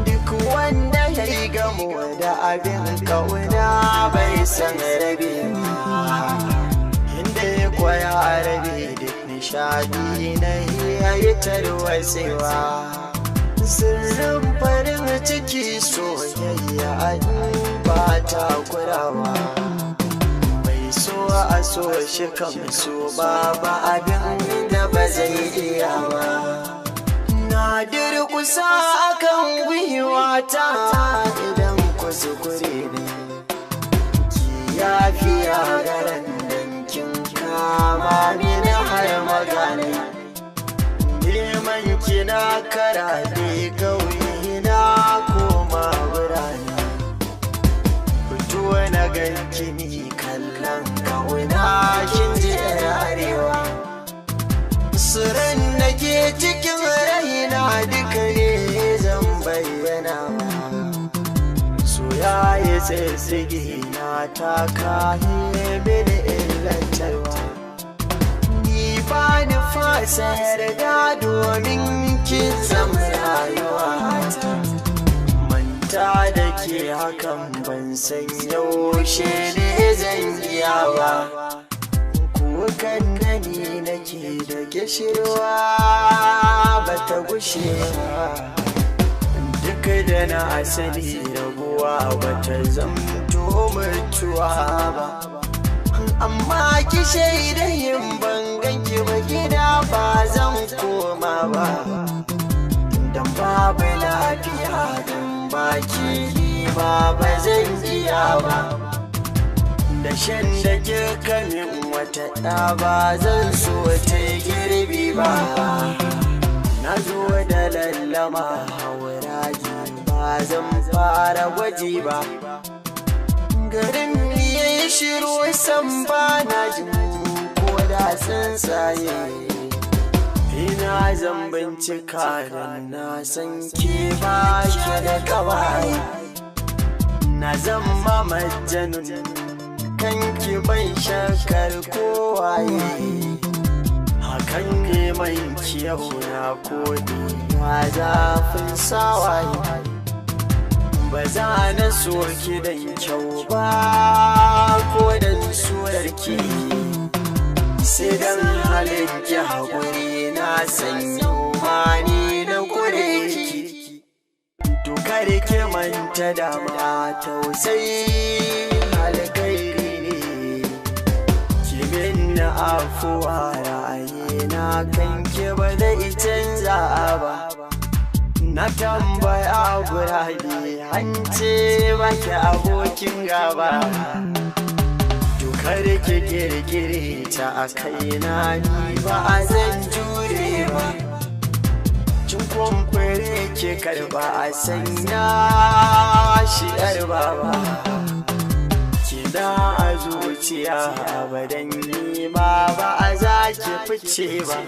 Duk wanda ya yi gamo da abin kauna bai san rabe ba, inda ya koya rabe duk nishadi na yayi tarwatsewa. Sirrin farin ciki soyayya ba ta kurawa, mai so a so shi kan so babu abin da ba zai iya ba. Na durkusa akan gwiwata idan kuskure ne, ki yafiya garan dankin kama mini har magana. Neman kina karaɗe ƙauye na koma birane, fito na ganki ni kallon ƙauna kin ji arewa. Suran nake cikin raina duka ne zan bayyana, soya ya tsitsige na taka mini illantarwa. Ba ni fasa yarda domin kin zama rayuwa, manta da ke hakan ban san yaushe ne zan iya ba. Kukan gani nake da gishirwa ba ta gushe ba, duk da na asali rabuwa ba ta zamto mutuwa ba. Amma ki shaida yin banganki ba gida ba zan koma ba, don babu lafiya don baki ba zan iya ba. Da shan da kika min wata ɗa ba zan so ta girbi ba. Na zo da lallama hauraji ba zan fara gwaji ba. Garin yayi shiru san ba na jin ko da tsuntsaye, ina zan bincika dan na san ke ba ki da kawai. Na zama majnun kanki ban shakar kowaye, hakan ne mai kyau na kodi na zafin sawaye. Ba za na so ki dan kyau ba ko dan surarki, sai dan halin ki haƙuri na san yau ma ni na kure ki. To kare ki manta da ma tausayi alkairi ne, ki min na afuwa ra'ayina kan ki ba zai canza ba. Na tambaya gurade an ce baki abokin gaba, to kar ki kirkire ta a kaina ni ba zan jure ba. Cin kwamfure ki karba a sanya shi yar baba, kina a zuciya abadan ni ba za ki fice ba.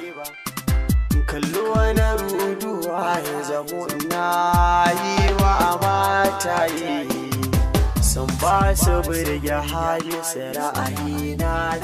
Kallo na ruduwa ya zamo na yi wa mata yi, sun ba su birge hali ra'ayi na